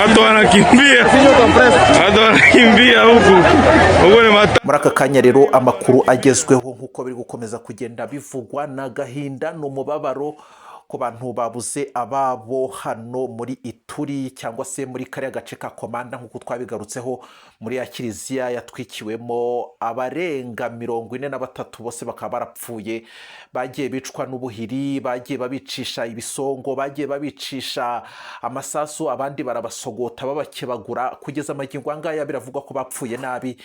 Watu wanakimbia, watu wanakimbia huku. Muri aka kanya rero amakuru agezweho nk'uko biri gukomeza kugenda bivugwa n'agahinda n'umubabaro ku bantu babuze ababo hano muri Ituri cyangwa se muri kariya gace ka Komanda nk'uko twabigarutseho muri ya kiliziya yatwikiwemo abarenga 43 bose bakaba barapfuye, bagiye bicwa n'ubuhiri, bagiye babicisha ibisongo, bagiye babicisha amasasu, abandi barabasogota babakebagura kugeza amagingo angaya biravugwa ko bapfuye nabi.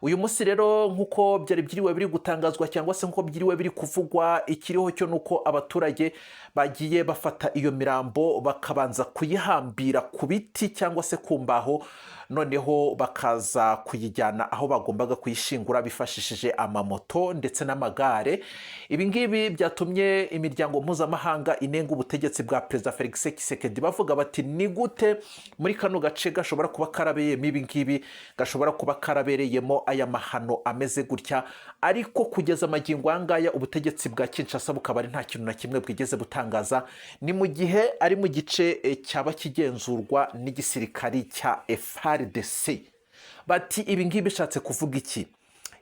Uyu munsi rero nk'uko byari byiriwe biri gutangazwa cyangwa se nk'uko byiriwe biri kuvugwa, ikiriho cyo nuko abaturage bagiye bafata iyo mirambo bakabanza kuyihambira ku biti cyangwa se ku mbaho, noneho bakaza kuyijyana aho bagombaga kuyishingura bifashishije amamoto ndetse n'amagare. Ibi ngibi byatumye imiryango mpuzamahanga inenga ubutegetsi bwa Perezida Felix Tshisekedi bavuga bati ni gute muri kano gace gashobora kuba karabereyemo ibi ngibi, gashobora kuba karabereyemo aya mahano ameze gutya, ariko kugeza amagingo angaya ubutegetsi bwa Kinshasa bukaba ari nta kintu na kimwe bwigeze butangaza. Ni mu gihe ari mu gice cyaba kigenzurwa n'igisirikari cya FARDC. Bati ibi ngibi bishatse kuvuga iki?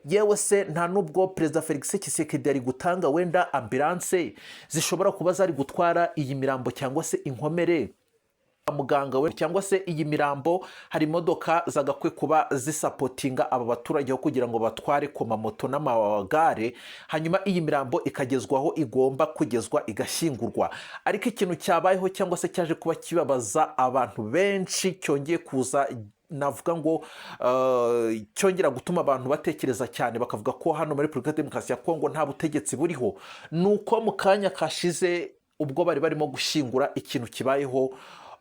Yewe se nta nubwo Perezida Felix Tshisekedi ari gutanga wenda ambulance zishobora kuba zari gutwara iyi mirambo cyangwa se inkomere muganga we, cyangwa se iyi mirambo hari imodoka zagakwe kuba zisapotinga aba baturage ho kugira ngo batware ku mamoto n'amagare, hanyuma iyi mirambo ikagezwaho igomba kugezwa igashyingurwa. Ariko ikintu cyabayeho cyangwa se cyaje kuba kibabaza abantu benshi, cyongeye kuza navuga ngo cyongera gutuma abantu batekereza cyane, bakavuga ko hano muri Repubulika Demokarasi ya Kongo nta butegetsi buriho, nuko mu kanya kashize ubwo bari barimo gushyingura ikintu kibayeho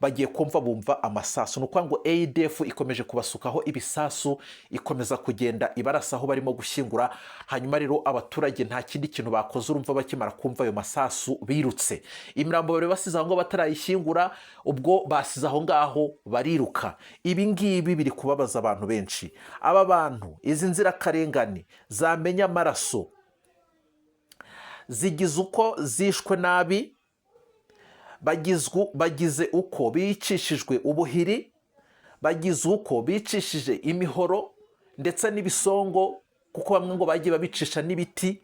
bagiye kumva bumva amasasu. Nuko ngo ADF ikomeje kubasukaho ibisasu, ikomeza kugenda ibarasaho barimo gushyingura. Hanyuma rero abaturage nta kindi kintu bakoze, urumva bakimara kumva ayo masasu birutse. Imirambo bari basize aho ngo batarayishyingura, ubwo basize aho ngaho bariruka. Ibi ngibi biri kubabaza abantu benshi. Aba bantu, izi nzirakarengane zamenya amaraso, zigize uko zishwe nabi, bagize uko bicishijwe ubuhiri, bagize uko bicishije imihoro ndetse n'ibisongo, kuko bamwe ngo bagiye babicisha n'ibiti.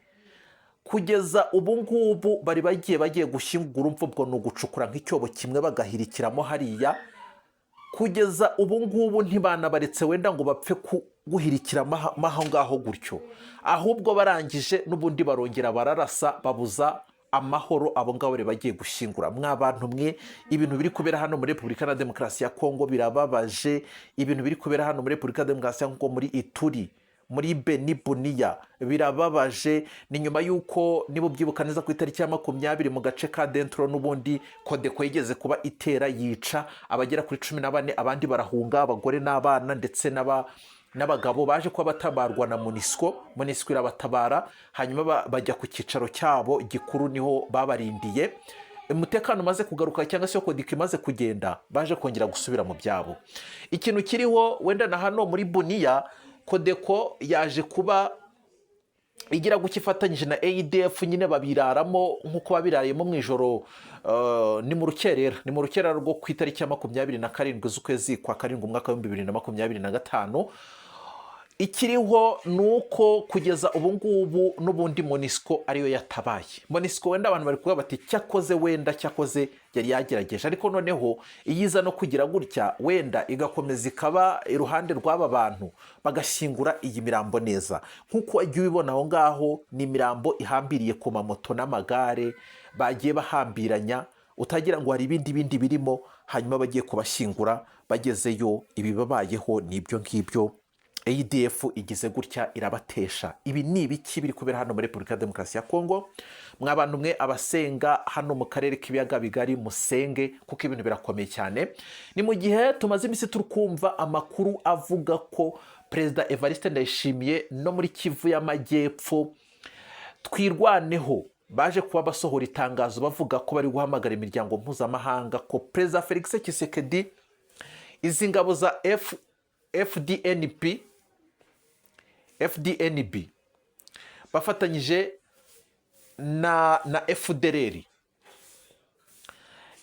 Kugeza ubu ngubu bari bagiye gushyingura, urumva ubwo ni ugucukura nk'icyobo kimwe bagahirikiramo hariya. Kugeza ubu ngubu ntibanabaretse wenda ngo bapfe guhirikiramo aho ngaho gutyo, ahubwo barangije n'ubundi barongera bararasa, babuza amahoro abo ngabo bari bagiye gushyingura. Mwabantu mwe, ibintu biri kubera hano muri Repubulika na Demokarasi ya Kongo birababaje. Ibintu biri kubera hano muri Repubulika na Demokarasi ya Kongo muri Ituri, muri Beni Bunia birababaje. Ni nyuma yuko niba ubyibuka neza ku itariki ya 20 mu gace ka Dentro n'ubundi Kodeko yigeze kuba itera yica abagera kuri 14, abandi barahunga, abagore n'abana ndetse n'abagabo baje kuba batabarwa na MONUSCO irabatabara, hanyuma bajya ku cyicaro cyabo gikuru, niho babarindiye. Umutekano umaze kugaruka cyangwa se Kodeko imaze kugenda, baje kongera gusubira mu byabo. Ikintu kiriho wenda na hano muri Bunia, Kodeko yaje kuba igira gukifatanyije na ADF, nyine babiraramo nk'uko babirayemo mu ijoro. Ni mu rukerera rwo ku itariki ya 27 z'ukwezi kwa karindwi umwaka wa 2025. Ikiriho nuko kugeza ubu ngubu n'ubundi MONUSCO ariyo yatabaye. MONUSCO wenda abantu bari kuvuga bati cyakoze yari yagerageje, ariko noneho iyiza no kugira gutya wenda igakomeza ikaba iruhande rw'aba bantu bagashyingura iyi mirambo neza. Nk'uko wagiye ubibona aho ngaho, ni imirambo ihambiriye ku mamoto n'amagare, bagiye bahambiranya, utagira ngo hari ibindi birimo. Hanyuma bagiye kubashyingura, bagezeyo ibibabayeho n'ibyo ngibyo. ADF igize gutya irabatesha. Ibi ni ibiki biri kubera hano muri Repubulika ya Demokarasi ya Kongo? Mwabantu mwe abasenga hano mu karere k'ibiyaga bigari, musenge kuko ibintu birakomeye cyane. Ni mu gihe tumaze iminsi turi kumva amakuru avuga ko Perezida Evariste Ndayishimiye no muri Kivu y'Amajyepfo twirwaneho baje kuba basohora itangazo bavuga ko bari guhamagara imiryango mpuzamahanga ko Perezida Felix Tshisekedi, izi ngabo za FDNB bafatanyije na FDLR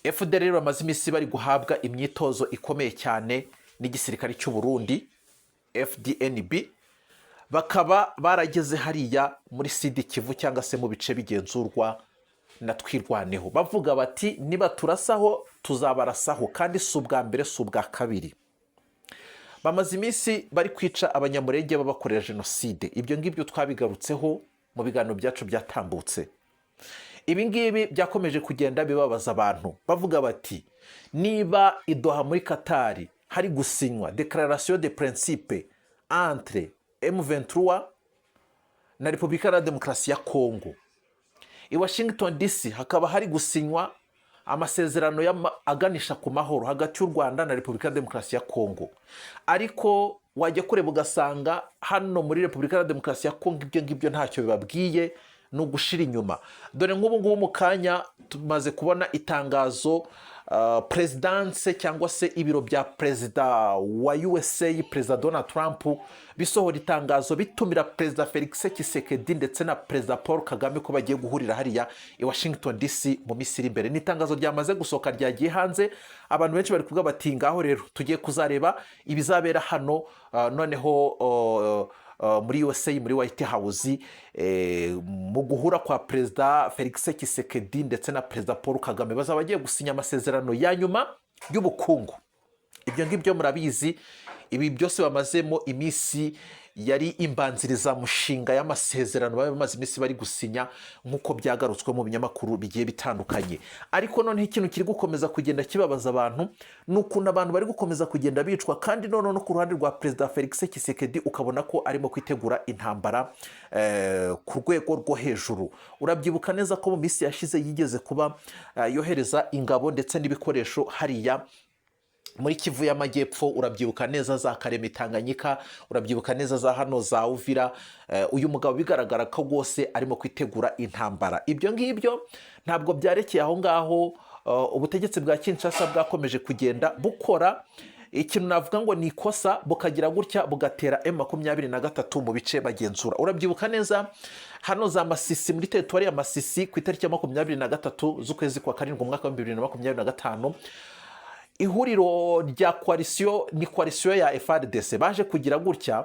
FDL rero bamaze iminsi bari guhabwa imyitozo ikomeye cyane n'igisirikare cy'u Burundi FDNB, bakaba barageze hariya muri Sud Kivu cyangwa se mu bice bigenzurwa na Twirwaneho, bavuga bati niba turasaho tuzabarasaho, kandi si ubwa mbere si ubwa kabiri. Bamaze iminsi bari kwica abanyamurenge babakorera jenoside. Ibyo ngibyo twabigarutseho mu biganiro byacu byatambutse. Ibi ngibi byakomeje kugenda bibabaza abantu, bavuga bati niba i Doha muri Katari hari gusinywa Declaration de Principe entre M23 na Repubulika ya Demokarasi ya Kongo, i Washington DC hakaba hari gusinywa amasezerano aganisha ku mahoro hagati y'u Rwanda na Repubulika ya Demokarasi ya Kongo, ariko wajya kureba ugasanga hano muri Repubulika ya Demokarasi ya Kongo ibyo ngibyo ntacyo bibabwiye, ni ugushira inyuma. Dore nk'ubu ngubu mu kanya tumaze kubona itangazo perezidanse cyangwa se ibiro bya perezida wa USA, perezida Donald Trump, bisohora itangazo bitumira perezida Felix Tshisekedi ndetse na perezida Paul Kagame ko bagiye guhurira hariya i Washington DC mu minsi iri imbere. Ni itangazo ryamaze gusohoka, ryagiye hanze, abantu benshi bari kuvuga bati ngaho rero tugiye kuzareba ibizabera hano noneho muri USA, muri White House, mu guhura kwa perezida Felix Tshisekedi ndetse na perezida Paul Kagame. Bazaba bagiye gusinya amasezerano ya nyuma y'ubukungu. Ibyo ngibyo murabizi, ibi byose bamazemo iminsi yari imbanziriza mushinga y'amasezerano bamaze iminsi bari gusinya, nk'uko byagarutswe mu binyamakuru bigiye bitandukanye. Ariko noneho ikintu kiri gukomeza kugenda kibabaza abantu ni ukuntu abantu bari gukomeza kugenda bicwa, kandi noneho no ku ruhande rwa perezida Felix Tshisekedi ukabona ko arimo kwitegura intambara ku rwego rwo hejuru. Urabyibuka neza ko mu minsi yashize yigeze kuba yohereza ingabo ndetse n'ibikoresho hariya muri Kivu y'Amajyepfo. Urabyibuka neza za Karemi Tanganyika, urabyibuka neza za hano za Uvira. Uyu mugabo bigaragara ko rwose arimo kwitegura intambara. Ibyo ngibyo ntabwo byarekeye aho ngaho. Ubutegetsi bwa Kinshasa bwakomeje kugenda bukora ikintu navuga ngo ni ikosa, bukagira gutya bugatera M23 mu bice bagenzura. Urabyibuka neza hano za Masisi, muri teritwari ya Masisi, ku itariki ya 23 z'ukwezi kwa karindwi umwaka wa 2025, ihuriro rya koalisiyo, ni koalisiyo ya FARDC, baje kugira gutya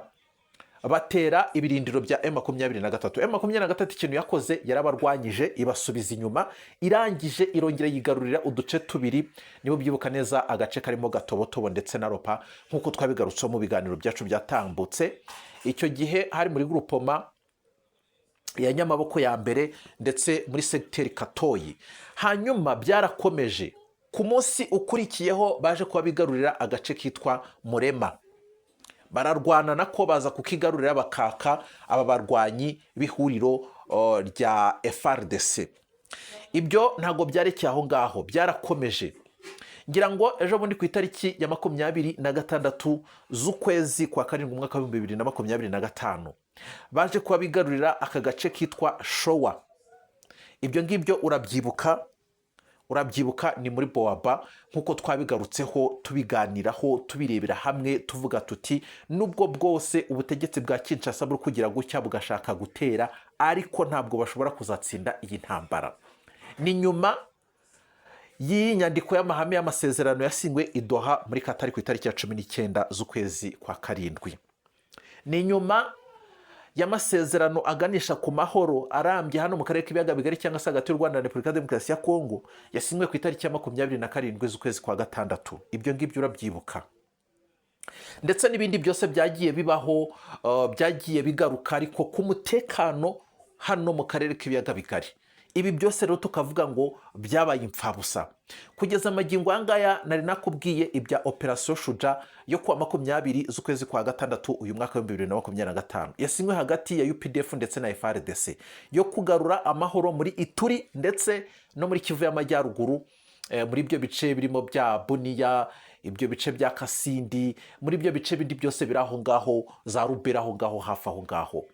batera ibirindiro bya M23. M23 ikintu yakoze, yarabarwanyije ibasubiza inyuma, irangije irongera yigarurira uduce tubiri. Nibo byibuka neza agace karimo Gatobotobo ndetse na Ropa, nk'uko twabigarutseho mu biganiro byacu byatambutse. Icyo gihe hari muri groupement ya Nyamaboko ya mbere ndetse muri secteur Katoyi. Hanyuma byarakomeje, ku munsi ukurikiyeho baje kuba bigarurira agace kitwa Murema, bararwana nako baza kukigarurira, bakaka aba barwanyi b'ihuriro rya FARDC. Ibyo ntago byarekeye aho ngaho, byarakomeje. Ngira ngo ejo bundi ku itariki ya 26 z'ukwezi kwa karindwi umwaka wa 2025 baje kuba bigarurira aka gace kitwa Showa. Ibyo ngibyo urabyibuka ni muri Boaba, nk'uko twabigarutseho tubiganiraho tubirebera hamwe, tuvuga tuti nubwo bwose ubutegetsi bwa Kinshasa buri kugira gutya bugashaka gutera, ariko ntabwo bashobora kuzatsinda iyi ntambara. Ni nyuma y'inyandiko y'amahame y'amasezerano yasinywe i Doha muri Katari ku itariki ya 19 z'ukwezi kwa karindwi. Ni nyuma y'amasezerano aganisha ku mahoro arambye hano mu karere k'ibiyaga bigari cyangwa se hagati y'u Rwanda na Repubulika ya Demokarasi ya Kongo, yasinywe ku itariki ya 27 z'ukwezi kwa gatandatu. Ibyo ngibyo urabyibuka, ndetse n'ibindi byose byagiye bibaho, byagiye bigaruka, ariko ku mutekano hano mu karere k'ibiyaga bigari. Ibi byose rero tukavuga ngo byabaye impfabusa. Kugeza amagingo angaya nari nakubwiye ibya Operation Shuja yo kuwa 20 z'ukwezi kwa gatandatu uyu mwaka wa 2025, yasinywe hagati ya UPDF ndetse na FARDC, yo kugarura amahoro muri Ituri ndetse no muri Kivu y'Amajyaruguru, muri ibyo bice birimo bya Bunia, ibyo bice bya Kasindi, muri ibyo bice bindi byose biri aho ngaho za Rubera aho ngaho hafi aho ngaho.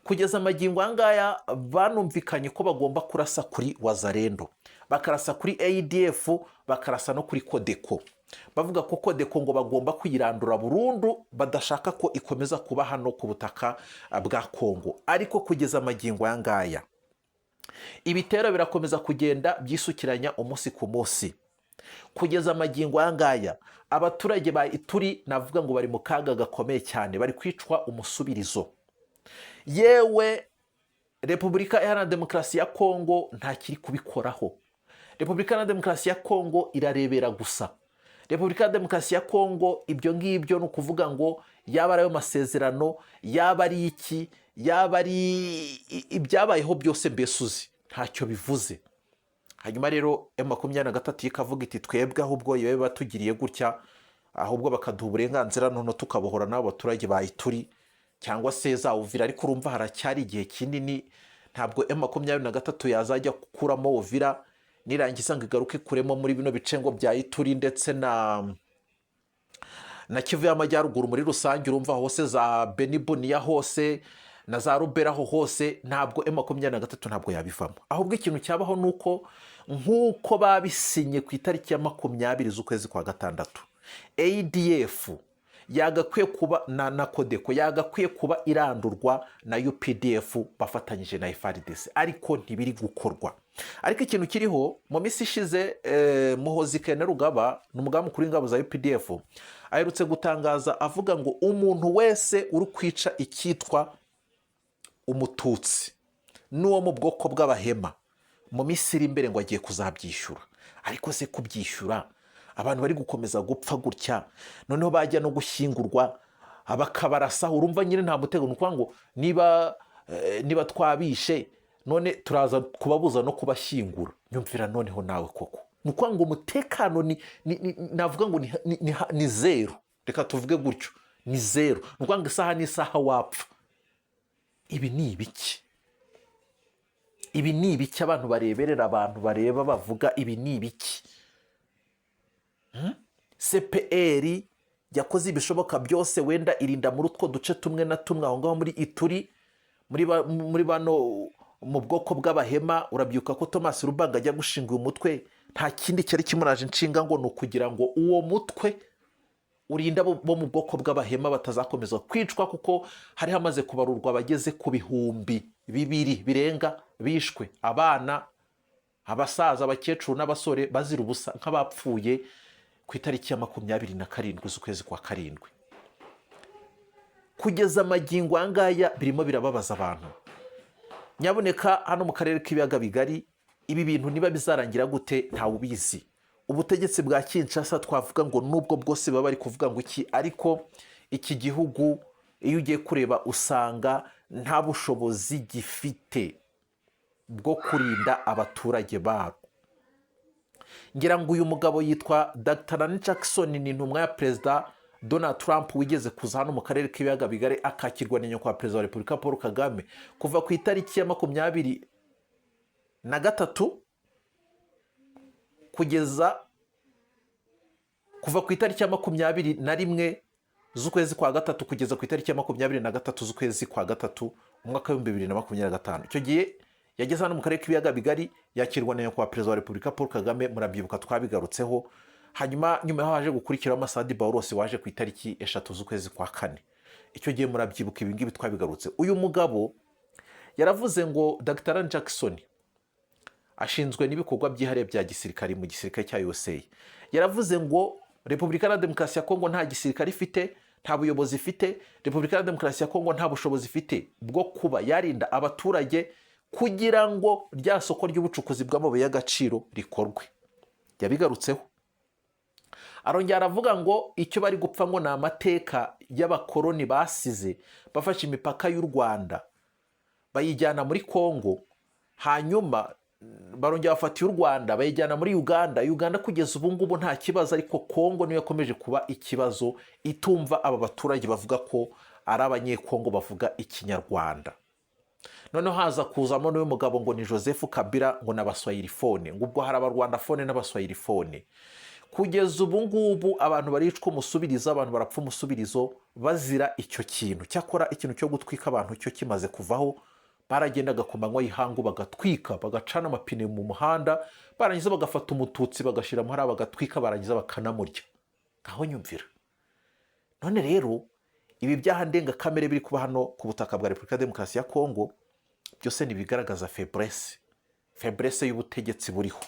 Kugeza amagingo angaya banumvikanye ko bagomba kurasa kuri Wazalendo, bakarasa kuri ADF, bakarasa no kuri Kodeko. Bavuga ko Kodeko ngo bagomba kuyirandura burundu, badashaka ko ikomeza kuba hano ku butaka bwa Kongo. Ariko kugeza amagingo angaya ibitero birakomeza kugenda byisukiranya umunsi ku munsi. kugeza amagingo aya ngaya abaturage ba Ituri navuga ngo bari mu kaga gakomeye cyane, bari kwicwa umusubirizo. Yewe Repubulika Iharanira Demokarasi ya Kongo nta kiri kubikoraho. Repubulika Iharanira Demokarasi ya Kongo irarebera gusa. Repubulika ya Demokarasi ya Kongo ibyo ngibyo ni ukuvuga ngo yaba ari ayo masezerano, yaba ari iki, yaba ari ibyabayeho byose mbese uzi ntacyo bivuze. Hanyuma rero M23 ikavuga iti twebwe ahubwo yewe batugiriye gutya, ahubwo bakaduha uburenganzira none tukabohora n'abo baturage ba Ituri cyangwa se za Uvira. Ariko urumva haracyari igihe kinini, ntabwo M23 yazajya gukuramo Uvira nirangiza ngo igaruke kuremo muri bino bice ngo bya Ituri ndetse na Kivu y'Amajyaruguru muri rusange. Urumva hose za Benibuniya hose na za Rubera aho hose ntabwo M23 ntabwo yabivamo. Ahubwo ikintu cyabaho nuko nk'uko babisinye ku itariki ya 20 z'ukwezi kwa gatandatu, ADF yagakwiye kuba na Kodeko yagakwiye kuba irandurwa na UPDF bafatanyije na FARDC, ariko ntibiri gukorwa. Ariko ikintu kiriho mu minsi ishize, Muhozi Kainerugaba n'umugambi mukuru w'ingabo za UPDF aherutse gutangaza avuga ngo umuntu wese uri kwica icyitwa umututsi n'uwo mu bwoko bw'abahema mu minsi iri imbere ngo agiye kuzabyishyura. Ariko se kubyishyura abantu bari gukomeza gupfa gutya, noneho bajya no gushyingurwa bakabarasa, urumva nyine nta mutego. Ni ukuvuga ngo niba twabishe none turaza kubabuza no kubashyingura. Nyumvira noneho nawe koko. Ni ukuvuga ngo umutekano navuga ngo ni zero, reka tuvuge gutyo, ni zero. Ni ukuvuga ngo isaha n'isaha wapfa. Ibi ni ibiki? Ibi ni ibiki abantu bareberera, abantu bareba bavuga ibi ni ibiki? CPR yakoze ibishoboka byose, wenda irinda muri utwo duce tumwe na tumwe aho ngaho muri Ituri, muri bano mu bwoko bw'abahema. Urabyuka ko Thomas Rubanga ajya gushinga umutwe, nta kindi cyari kimuraje inshinga ngo ni ukugira ngo uwo mutwe urinda bo mu bwoko bw'abahema batazakomeza kwicwa, kuko hari hamaze kubarurwa abageze ku 200 birenga bishwe, abana, abasaza, abakecuru n'abasore bazira ubusa nk'abapfuye ku itariki ya 27 z'ukwezi kwa karindwi. Kugeza amagingo angaya birimo birababaza abantu. Nyaboneka hano mu karere k'ibiyaga bigari ibi bintu niba bizarangira gute ntawe ubizi. Ubutegetsi bwa Kinshasa twavuga ngo nubwo bwose baba bari kuvuga ngo iki, ariko iki gihugu iyo ugiye kureba usanga nta bushobozi gifite bwo kurinda abaturage babo. Ngira ngo uyu mugabo yitwa Dr. Rani Jackson, ni intumwa ya Perezida Donald Trump wigeze kuza hano mu karere k'ibiyaga bigari akakirwa na nyakubahwa Perezida wa Repubulika Paul Kagame kuva ku itariki ya 23 kugeza kuva ku itariki ya 21 z'ukwezi kwa gatatu kugeza ku itariki ya 23 z'ukwezi kwa gatatu umwaka wa 2025. Icyo gihe yageze hano mu karere k'ibiyaga bigari yakirwa na nyakubahwa Perezida wa Repubulika Paul Kagame, murabyibuka twabigarutseho. Hanyuma nyuma yaho haje gukurikiraho Masadi Bauros waje ku itariki 3 z'ukwezi kwa kane. Icyo gihe murabyibuka ibi ngibi twabigarutse. Uyu mugabo yaravuze ngo Dr. Rani Jackson ashinzwe n'ibikorwa byihariye bya gisirikare mu gisirikare cya USA. Yaravuze ngo Repubulika ya Demokarasi ya Kongo nta gisirikare ifite, nta buyobozi ifite. Repubulika ya Demokarasi ya Kongo nta bushobozi ifite bwo kuba yarinda abaturage kugira ngo rya soko ry'ubucukuzi bw'amabuye y'agaciro rikorwe. Yabigarutseho. Arongera aravuga ngo icyo bari gupfa ngo ni amateka y'abakoloni basize bafashe imipaka y'u Rwanda bayijyana muri Kongo, hanyuma barongera bafata y'u Rwanda bayijyana muri Uganda kugeza ubu ngubu nta kibazo, ariko Kongo niyo yakomeje kuba ikibazo, itumva aba baturage bavuga ko ari abanyekongo bavuga ikinyarwanda. Noneho haza kuzamo n'uyu mugabo ngo ni Joseph Kabila ngo n'abaswahilifone, ngo ubwo hari abarwandafone n'abaswahilifone. Kugeza ubu ngubu abantu baricwa umusubirizo, abantu barapfa umusubirizo bazira icyo kintu. Cyakora ikintu cyo gutwika abantu cyo kimaze kuvaho, baragendaga ku manywa y'ihangu bagatwika, bagacana amapine mu muhanda, barangiza bagafata umututsi bagashyira mu hariya bagatwika, barangiza bakanamurya. Aho nyumvira. None rero ibi byaha ndengakamere biri kuba hano ku butaka bwa Repubulika ya Demokarasi ya Kongo byose nibigaragaza faiblesse y'ubutegetsi buriho.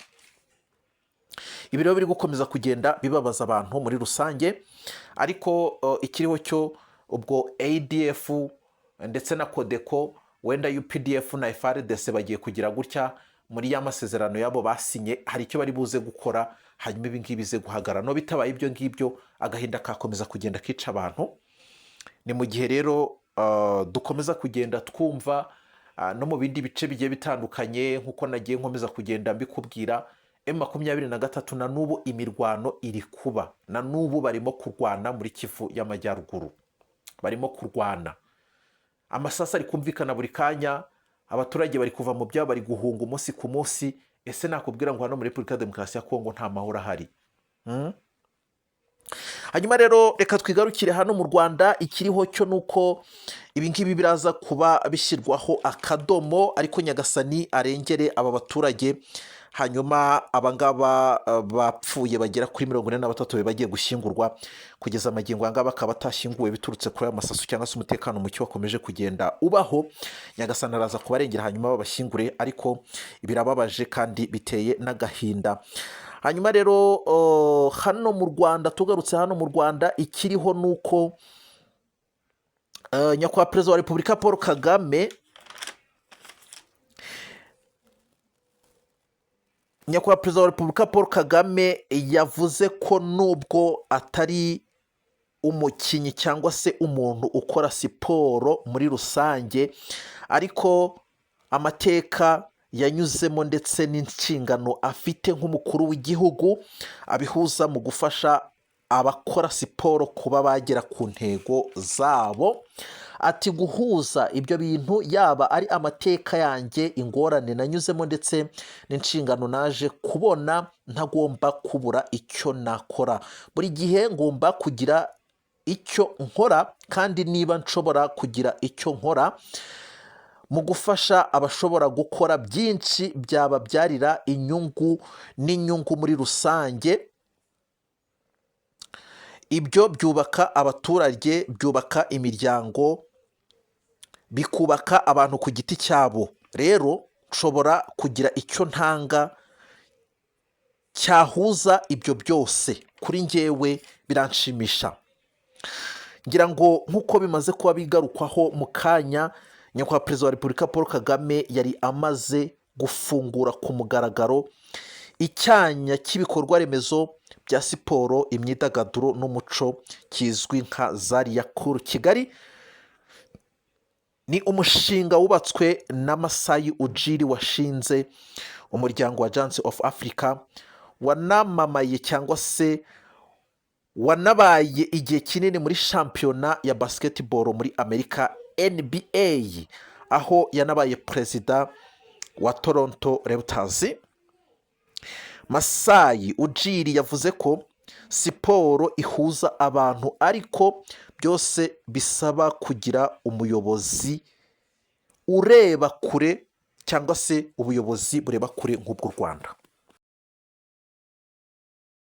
ibi rero biri gukomeza kugenda bibabaza abantu muri rusange, ariko ikiriho cyo ubwo ADF ndetse na Codeco wenda UPDF na FARDC bagiye kugira gutya muri ya masezerano yabo basinye, hari icyo bari buze gukora, hanyuma ibi ngibi bize guhagarara. No bitabaye ibyo ngibyo agahinda kakomeza kugenda kica abantu. Ni mu gihe rero dukomeza kugenda twumva no mu bindi bice bigiye bitandukanye nk'uko nagiye nkomeza kugenda mbikubwira, M23 na n'ubu imirwano iri kuba, na n'ubu barimo kurwana muri Kivu y'Amajyaruguru, barimo kurwana, amasasa ari kumvikana buri kanya, abaturage bari kuva mu byabo bari guhunga umunsi ku munsi. Ese nakubwira ngo hano muri Repubulika ya Demokarasi ya Kongo nta mahoro ahari? Hanyuma rero reka twigarukire hano mu Rwanda. Ikiriho cyo nuko ibi ngibi biraza kuba bishyirwaho akadomo, ariko Nyagasani arengere aba baturage. Hanyuma abangaba bapfuye bagera kuri 43 bagiye gushyingurwa, kugeza amagingo angaba bakaba batashyinguwe biturutse kuri aya masasu cyangwa se umutekano muke wakomeje kugenda ubaho. Nyagasani araza kubarengera hanyuma babashyingure, ariko birababaje kandi biteye n'agahinda. Hanyuma rero hano mu Rwanda, tugarutse hano mu Rwanda, ikiriho nuko nyakubahwa Perezida wa Repubulika Paul Kagame, nyakubahwa Perezida wa Repubulika Paul Kagame yavuze ko nubwo atari umukinnyi cyangwa se umuntu ukora siporo muri rusange, ariko amateka yanyuzemo ndetse n'inshingano afite nk'umukuru w'igihugu abihuza mu gufasha abakora siporo kuba bagera ku ntego zabo. Ati guhuza ibyo bintu yaba ari amateka yanjye, ingorane nanyuzemo ndetse n'inshingano naje kubona, ntagomba kubura icyo nakora. Buri gihe ngomba kugira icyo nkora, kandi niba nshobora kugira icyo nkora mu gufasha abashobora gukora byinshi byababyarira inyungu n'inyungu muri rusange, ibyo byubaka abaturage, byubaka imiryango, bikubaka abantu ku giti cyabo. Rero nshobora kugira icyo ntanga cyahuza ibyo byose, kuri njyewe biranshimisha. Ngira ngo nk'uko bimaze kuba bigarukwaho mu kanya, nyakubahwa Perezida wa Repubulika Paul Kagame yari amaze gufungura ku mugaragaro icyanya cy'ibikorwa remezo bya siporo, imyidagaduro n'umuco kizwi nka Zaria Cool Kigali. Ni umushinga wubatswe na Masai Ujiri washinze umuryango wa Giants of Africa, wanamamaye cyangwa se wanabaye igihe kinini muri shampiyona ya basketball muri Amerika, NBA, aho yanabaye perezida wa Toronto Raptors. Masai Ujiri yavuze ko siporo ihuza abantu, ariko byose bisaba kugira umuyobozi ureba kure, cyangwa se ubuyobozi bureba kure nk'ubw'u Rwanda.